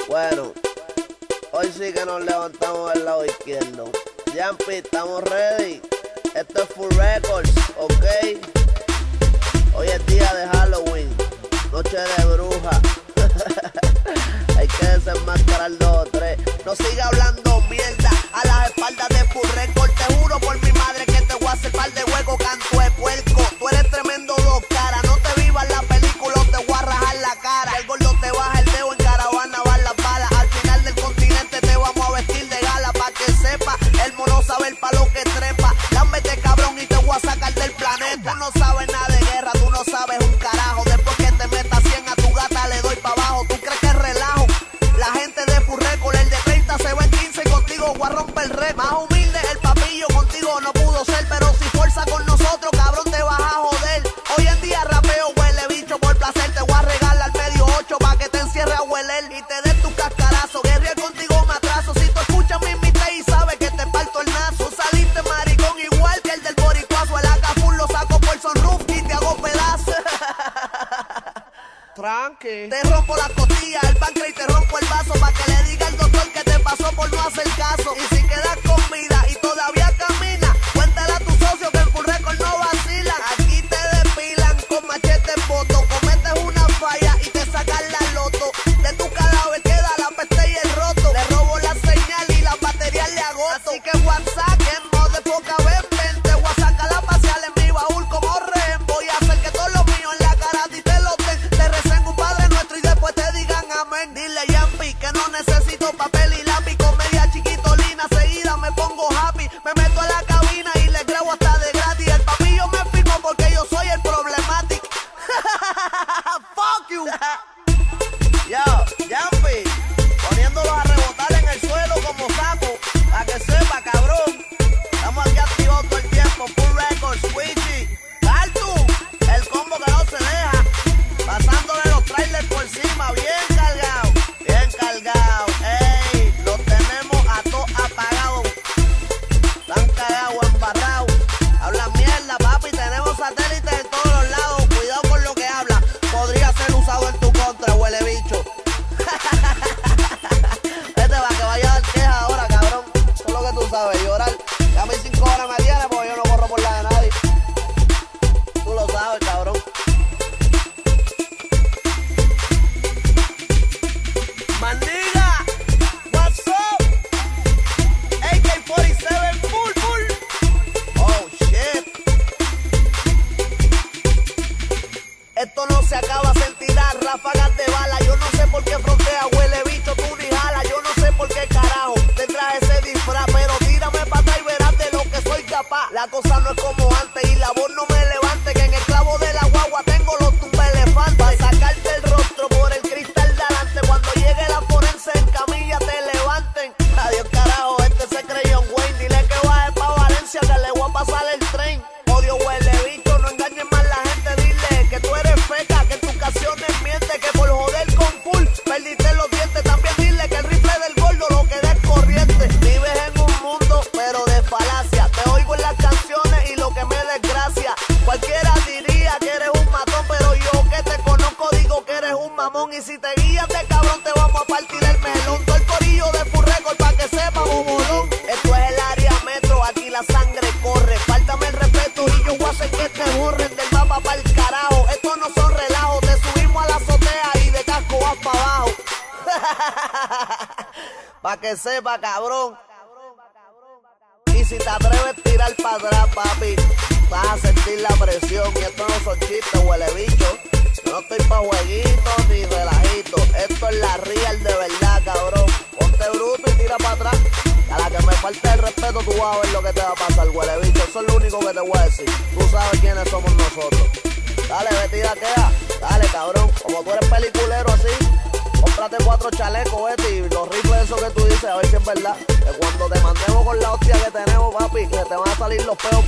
Bueno, hoy sí que nos levantamos del lado izquierdo. Yampi, estamos ready. Esto es Full Records, ok. Hoy es día de Halloween, noche de bruja. Hay que desenmascarar 2 o 3. No siga hablando mierda a las espaldas de Full Records. Te juro por mi madre que te voy a hacer par de hueco, canto de puerco. Tú eres tremendo 2 caras. No te vivas la película o te voy a rajar la cara. El gordo te baja el dedo, en caravana van las balas. Al final del continente te vamos a vestir de gala. Pa' que sepa, el mono sabe el palo que trepa. Lámbete cabrón y te voy a sacar del planeta. Tú no sabes nada de guerra, tú no sabes un carajo. Después que te metas 100 a tu gata le doy pa' abajo. ¿Tú crees que es relajo? La gente de Full Records, el de 30 se va en 15 y contigo voy a romper el récord. Más humilde el papillo, contigo no pudo ser. Pero si fuerza con nosotros, cabrón, te vas a joder. Hoy en día rapeo, huele bicho, por placer. Te voy a regalar medio 8 pa' que te encierre a hueler y te des tu cascarazo. Guerrilla contigo me atraso. Si tú escuchas mi mixtape y sabes que te parto el nazo. Tú saliste maricón igual que el del boricuazo. El AK full lo saco por sunroof y te hago pedazo. Tranqui. Te rompo las costillas, el páncreas y te rompo el vaso. Pa' que le diga al doctor que te pasó por no hacer caso. Y si quedas con vida y todavía camina, cuéntale a tu socio que en Full Records no vacilan. Aquí te depilan con machete en boto. Cometes una falla y te sacan la loto. De tu cadáver queda la peste y el roto. Le robo la señal y las baterías le agoto. Así que WhatsApp, en modo de poca vez, te voy a sacar la facial en mi baúl como rehén. Voy a hacer que todos los míos en la cara a ti te lo den. Te recen un Padre Nuestro y después te digan amén. Dile Yampi que no necesito papel y lápiz. Con media chiquitolina seguida me pongo happy. Me meto a la cabina y le grabo hasta de gratis. El papillo me firmó porque yo soy el problematic. Fuck you. Yo, Yampi, poniéndolo a rebotar en el suelo como sapo. Pa' que sepa, cabrón. Estamos aquí activados todo el tiempo. Full Records, Switchy, Cartu, el combo que no se deja. Pasándole los trailers por encima, bien cargado, bien cargado. Ey, los tenemos a todos apagados. Están cagados, embarrados. Hablan mierda, papi, tenemos satélites en todos los lados. Cuidado con lo que habla, podría ser usado en tu contra, huele bicho. Vete pa' que vaya a dar queja ahora, cabrón. Eso es lo que tú sabes, llorar. Ya mis 5 horas me tienes porque yo no corro por la de nadie. Tú lo sabes, cabrón. Mandiga, what's up? AK-47 full. Oh shit. Esto no se acaba sin tirar ráfagas de bala. Yo no sé por qué frontea, huele bicho, tú ni jala. Yo no sé por qué carajo te traje ese disfraz. Pero tírame para atrás y verás de lo que soy capaz. La cosa no es como antes y la voz no me levante. Que en el clavo de la guagua tengo los tumbas elefantes. Pa' sacarte el rostro por el cristal de adelante. Cuando llegue la forense en camilla te levanten. Adiós carajo, este se creyó en Wayne. Dile que baje pa' Valencia que le voy a pasar el tren. Odio huele bicho, no engañes más la gente. Dile que tú eres feca, que en tus canciones miente. Que por joder con Full perdiste los dientes. También dile que el rifle del gordo lo que da es corriente. Vives en un mundo pero de falacia. Te oigo en las canciones y lo que me desgracia. Cualquiera diría que eres un matón, pero yo que te conozco digo que eres un mamón. Y si te guías de cabrón te vamos a partir el melón. Todo el corillo de Full Records pa' que sepa, bobolón. Esto es el área metro, aquí la sangre corre. Fáltame el respeto y yo voy a hacer que te borren del mapa pa'l carajo. Estos no son relajos, te subimos a la azotea y de casco vas pa' abajo. Pa' que sepa, cabrón. Y si te atreves a tirar para atrás, papi, vas a sentir la presión. Y esto no son chistes, huele bicho. Yo no estoy pa' jueguitos ni relajitos. Esto es la real de verdad, cabrón. Ponte bruto y tira para atrás. A la que me falte el respeto, tú vas a ver lo que te va a pasar, huele bicho. Eso es lo único que te voy a decir. Tú sabes quiénes somos nosotros. Dale, vete y daquea. Dale, cabrón. Como tú eres peliculero así, cómprate 4 chalecos, Betty, y los rifles esos que tú dices, a ver si es verdad. Que cuando te mandemos con la hostia que tenemos, papi, que te van a salir los peos